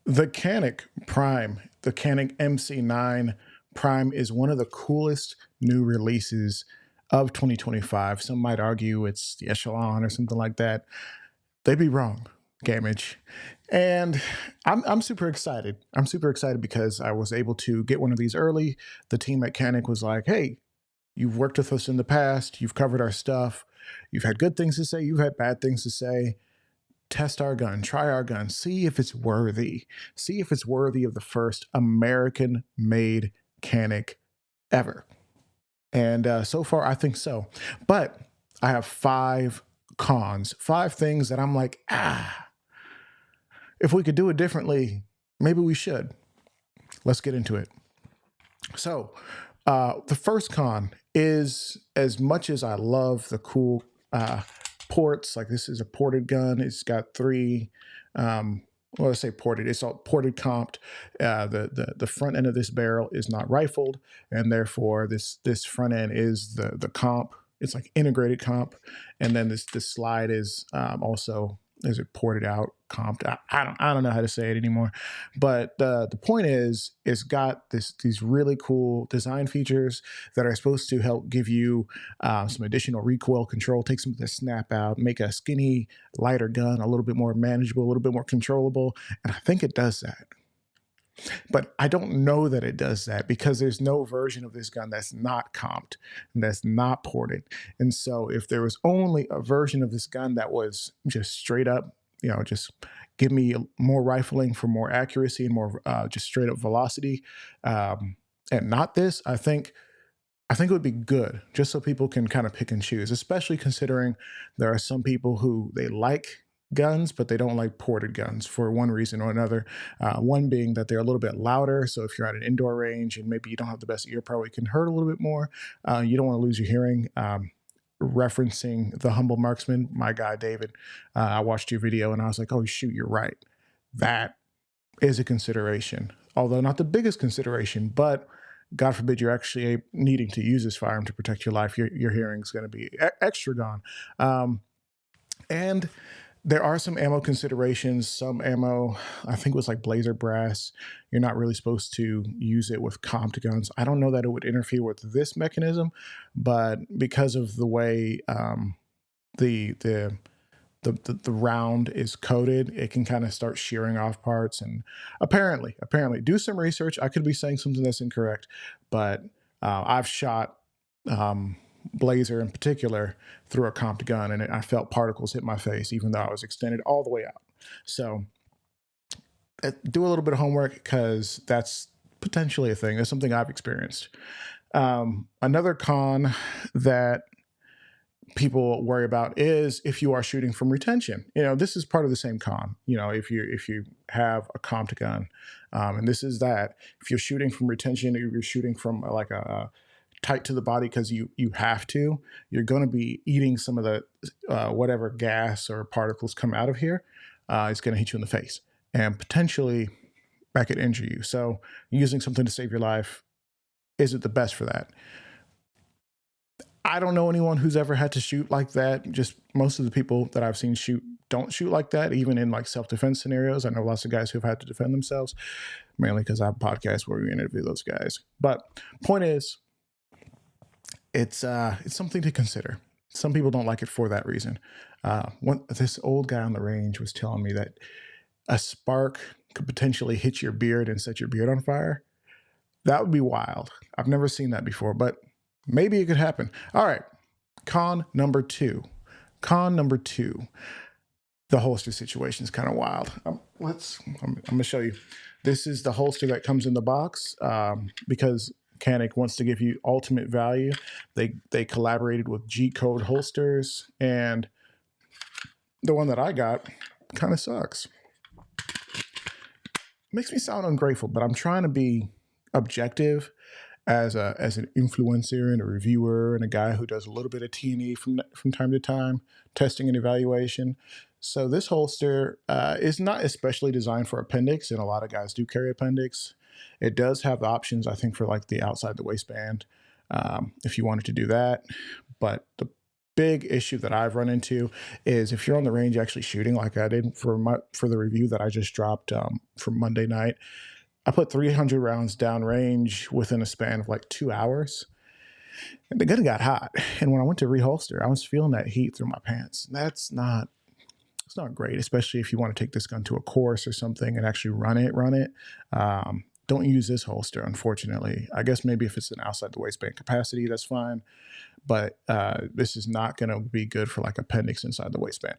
The Canik Prime, the Canik MC9 Prime is one of the coolest new releases of 2025. Some might argue it's the echelon or something like that. They'd be wrong, Gamage. And I'm super excited. I'm super excited because I was able to get one of these early. The team at Canik was like, hey, you've worked with us in the past, you've covered our stuff, you've had good things to say, you've had bad things to say. Test our gun, try our gun, see if it's worthy. See if it's worthy of the first American made Canik ever. And so far, I think so. But I have five cons, five things that I'm like, if we could do it differently, maybe we should. Let's get into it. So, the first con is, as much as I love the cool ports, like this is a ported gun. It's got three, well, let's say ported. It's all ported comped. The front end of this barrel is not rifled, and therefore this front end is the comp. It's like integrated comp, and then this slide is also, is it ported out comped. I don't know how to say it anymore, but the point is, it's got these really cool design features that are supposed to help give you some additional recoil control, take some of the snap out, make a skinny, lighter gun a little bit more manageable, a little bit more controllable. And I think it does that. But I don't know that it does that because there's no version of this gun that's not comped and that's not ported. And so if there was only a version of this gun that was just straight up, just give me more rifling for more accuracy and more just straight up velocity, and not this, I think it would be good, just so people can kind of pick and choose, especially considering there are some people who they like guns, but they don't like ported guns for one reason or another. One being that they're a little bit louder. So if you're at an indoor range and maybe you don't have the best ear power, it can hurt a little bit more. You don't want to lose your hearing. Referencing the humble marksman, my guy David, I watched your video and I was like, oh shoot, you're right. That is a consideration, although not the biggest consideration, but God forbid you're actually needing to use this firearm to protect your life, your hearing is going to be extra gone. And there are some ammo considerations. Some ammo, I think it was like blazer brass. You're not really supposed to use it with comped guns. I don't know that it would interfere with this mechanism, but because of the way the the round is coated, it can kind of start shearing off parts. And apparently, do some research. I could be saying something that's incorrect, but I've shot Blazer in particular through a comped gun, and I felt particles hit my face, even though I was extended all the way out. So do a little bit of homework because that's potentially a thing. That's something I've experienced. Another con that people worry about is if you are shooting from retention. This is part of the same con. If you have a comped gun, and this is that. If you're shooting from retention, if you're shooting from like a tight to the body because you have to, you're going to be eating some of the whatever gas or particles come out of here. It's going to hit you in the face and potentially that could injure you. So using something to save your life isn't the best for that. I don't know anyone who's ever had to shoot like that. Just most of the people that I've seen shoot don't shoot like that, even in like self-defense scenarios. I know lots of guys who've had to defend themselves, mainly because I have a podcast where we interview those guys. But point is, it's something to consider. Some people don't like it for that reason. This old guy on the range was telling me that a spark could potentially hit your beard and set your beard on fire. That would be wild. I've never seen that before, but maybe it could happen. All right. Con number two. The holster situation is kind of wild. I'm going to show you. This is the holster that comes in the box because Canik wants to give you ultimate value. They collaborated with G Code holsters, and the one that I got kind of sucks. Makes me sound ungrateful, but I'm trying to be objective as an influencer and a reviewer and a guy who does a little bit of T&E from time to time, testing and evaluation. So this holster is not especially designed for appendix, and a lot of guys do carry appendix. It does have the options, I think, for like the outside the waistband, if you wanted to do that. But big issue that I've run into is if you're on the range actually shooting like I did for the review that I just dropped for Monday night, I put 300 rounds downrange within a span of like 2 hours. And the gun got hot. And when I went to reholster, I was feeling that heat through my pants. It's not great, especially if you want to take this gun to a course or something and actually run it. Don't use this holster, unfortunately. I guess maybe if it's an outside the waistband capacity, that's fine. But this is not going to be good for like appendix inside the waistband,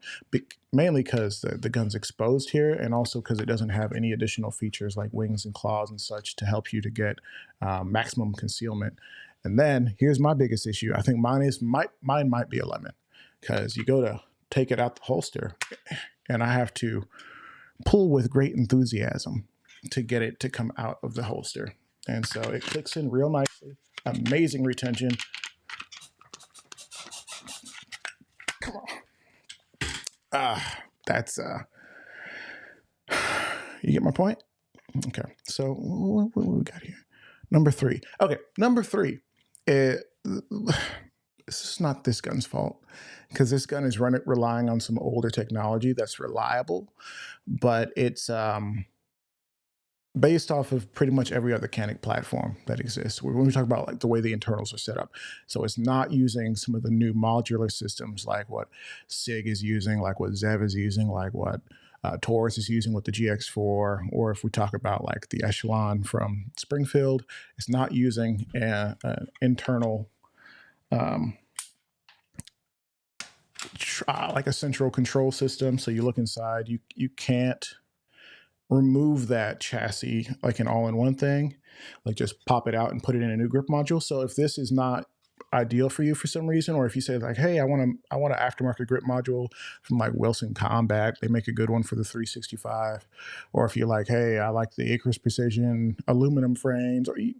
mainly because the gun's exposed here, and also because it doesn't have any additional features like wings and claws and such to help you to get maximum concealment. And then here's my biggest issue. I think mine might be a lemon, because you go to take it out the holster and I have to pull with great enthusiasm to get it to come out of the holster. And so it clicks in real nicely, amazing retention. Come on. That's, you get my point? Okay. So what we got here? Number 3. Okay. Number 3. This is not this gun's fault, because this gun is relying on some older technology that's reliable, but it's based off of pretty much every other Canik platform that exists. When we talk about like the way the internals are set up, so it's not using some of the new modular systems like what SIG is using, like what Zev is using, like what Taurus is using with the GX4, or if we talk about like the Echelon from Springfield, it's not using an internal like a central control system. So you look inside, you can't remove that chassis like an all-in-one thing, like just pop it out and put it in a new grip module. So if this is not ideal for you for some reason, or if you say like, hey, I want an aftermarket grip module from like Wilson Combat, they make a good one for the 365, or if you're like, hey, I like the Icarus Precision aluminum frames, or you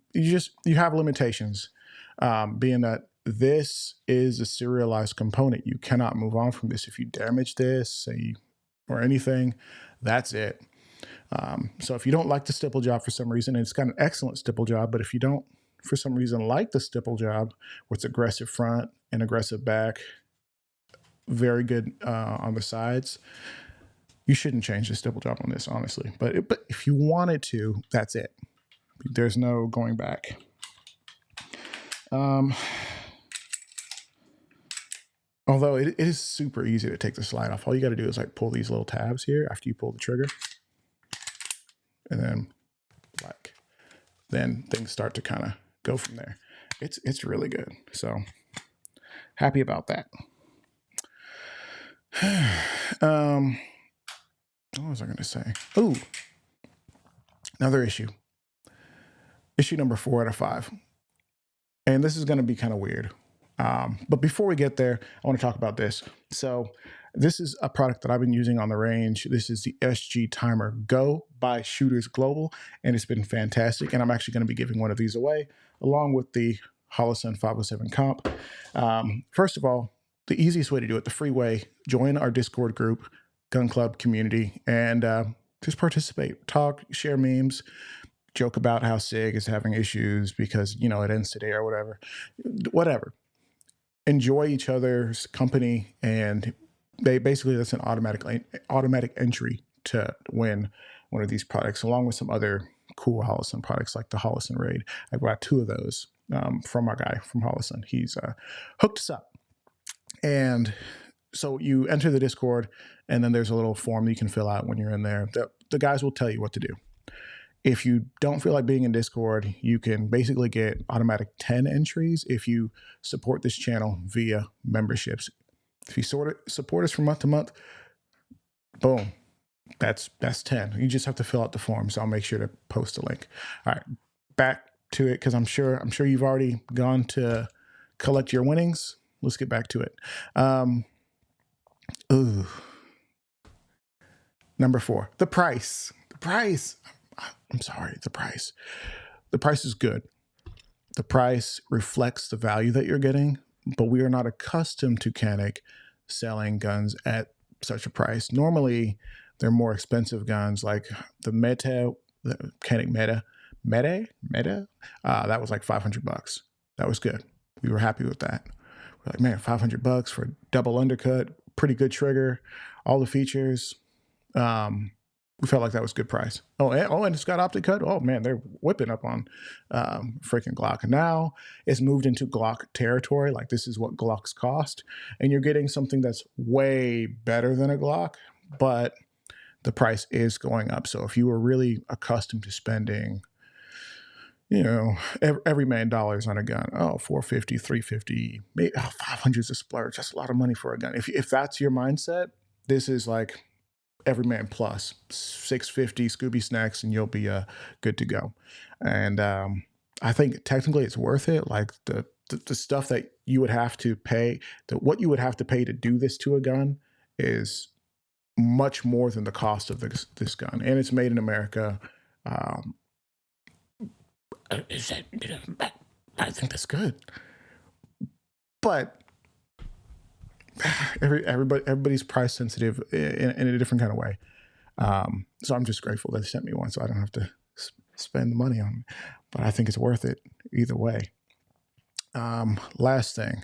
have limitations, being that this is a serialized component. You cannot move on from this. If you damage this, say, or anything, that's it. So if you don't like the stipple job for some reason, and it's got an excellent stipple job, but if you don't for some reason like the stipple job with aggressive front and aggressive back, very good on the sides, you shouldn't change the stipple job on this, honestly. But if you wanted to, that's it. There's no going back. Although it is super easy to take the slide off. All you got to do is like pull these little tabs here after you pull the trigger, and then things start to kind of go from there. It's really good. So happy about that. What was I going to say? Oh, another issue. Issue number 4 out of 5. And this is going to be kind of weird. But before we get there, I want to talk about this. So this is a product that I've been using on the range. This is the SG Timer Go by Shooters Global, and it's been fantastic. And I'm actually going to be giving one of these away along with the Holosun 507 Comp. First of all, the easiest way to do it, the free way, join our Discord group, Gun Club community, and just participate, talk, share memes, joke about how SIG is having issues because, you know, it ends today or whatever. Enjoy each other's company, and that's an automatic entry to win one of these products, along with some other cool Holosun products like the Holosun Raid. I got 2 of those from our guy from Holosun. He's hooked us up. And so you enter the Discord, and then there's a little form that you can fill out when you're in there. The guys will tell you what to do. If you don't feel like being in Discord, you can basically get automatic 10 entries if you support this channel via memberships. If you support us from month to month, boom, that's 10. You just have to fill out the form, so I'll make sure to post a link. All right, back to it, because I'm sure you've already gone to collect your winnings. Let's get back to it. Number 4, the price. I'm sorry, the price. The price is good. The price reflects the value that you're getting, but we are not accustomed to Canik selling guns at such a price. Normally, they're more expensive guns like the Canik Meta. That was like $500. That was good. We were happy with that. Like, man, $500 for a double undercut, pretty good trigger, all the features. We felt like that was a good price. And it's got optic cut. Oh man, they're whipping up on freaking Glock. Now it's moved into Glock territory. Like, this is what Glocks cost, and you're getting something that's way better than a Glock, but the price is going up. So if you were really accustomed to spending, every man dollars on a gun, $450, $350, maybe 500 is a splurge. That's a lot of money for a gun. If that's your mindset, this is like every man plus $650 Scooby snacks, and you'll be good to go. And I think technically it's worth it. Like, the stuff that you would have to pay, what you would have to pay to do this to a gun is much more than the cost of this gun, and it's made in America. I think that's good, but everybody's price sensitive in a different kind of way. So I'm just grateful they sent me one, so I don't have to spend the money on it. But I think it's worth it either way. Last thing,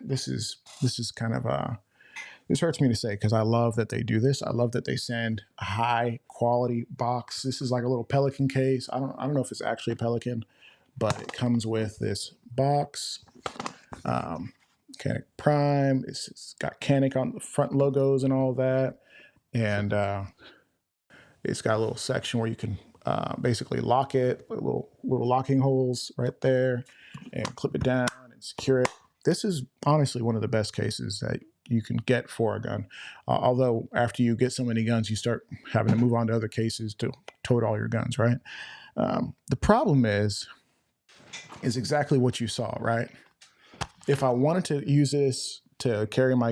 this is kind of this hurts me to say, because I love that they do this. I love that they send a high quality box. This is like a little Pelican case. I don't know if it's actually a Pelican, but it comes with this box. Canik Prime. It's got Canik on the front logos and all that, and it's got a little section where you can basically lock it, little locking holes right there, and clip it down and secure it. This is honestly one of the best cases that you can get for a gun. Although after you get so many guns, you start having to move on to other cases to tote all your guns, right? The problem is exactly what you saw, right? If I wanted to use this to carry my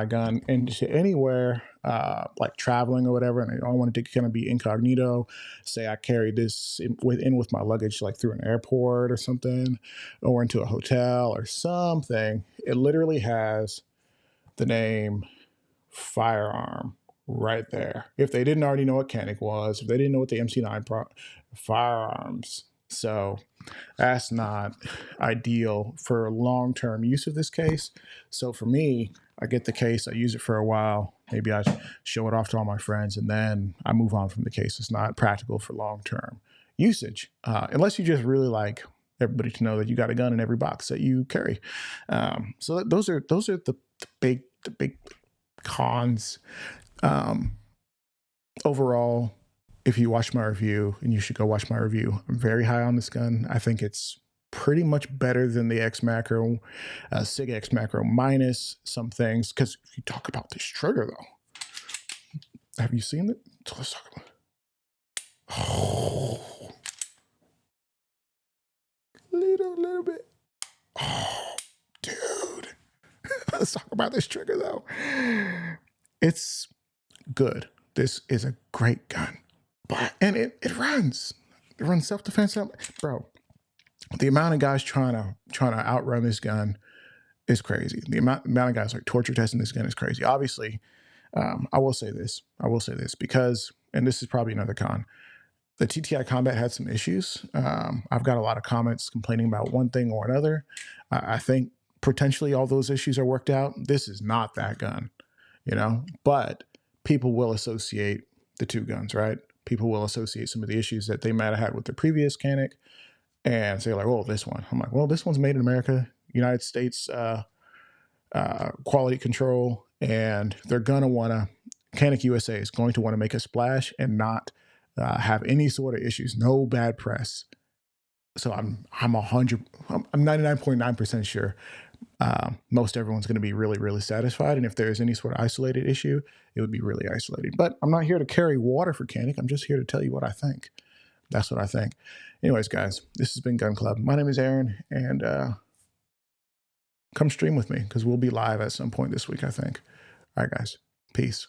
gun into anywhere, like traveling or whatever, and I wanted to kind of be incognito, say I carried this in with my luggage, like through an airport or something, or into a hotel or something, it literally has the name firearm right there. If they didn't already know what Canik was, if they didn't know what the MC9 firearms. So that's not ideal for long-term use of this case. So for me, I get the case, I use it for a while, maybe I show it off to all my friends, and then I move on from the case. It's not practical for long-term usage, unless you just really like everybody to know that you got a gun in every box that you carry. So those are the big cons. Overall, if you watch my review, and you should go watch my review, I'm very high on this gun. I think it's pretty much better than the X Macro, SIG X Macro, minus some things. Because if you talk about this trigger, though, have you seen it? So let's talk about it. Oh, little bit. Oh, dude. Let's talk about this trigger, though. It's good. This is a great gun. And it runs. It runs self-defense. Bro, the amount of guys trying to outrun this gun is crazy. The amount of guys like torture testing this gun is crazy. Obviously, I will say this because, and this is probably another con, the TTI Combat had some issues. I've got a lot of comments complaining about one thing or another. I think potentially all those issues are worked out. This is not that gun, but people will associate the two guns, right? People will associate some of the issues that they might have had with their previous Canik and say like, oh, this one. I'm like, well, this one's made in America, United States quality control, and they're going to want to, Canik USA is going to want to make a splash and not have any sort of issues, no bad press. So I'm 99.9% sure most everyone's going to be really, really satisfied. And if there's any sort of isolated issue, it would be really isolated. But I'm not here to carry water for Canik. I'm just here to tell you what I think. That's what I think. Anyways, guys, this has been Gun Club. My name is Aaron, and come stream with me because we'll be live at some point this week, I think. All right, guys. Peace.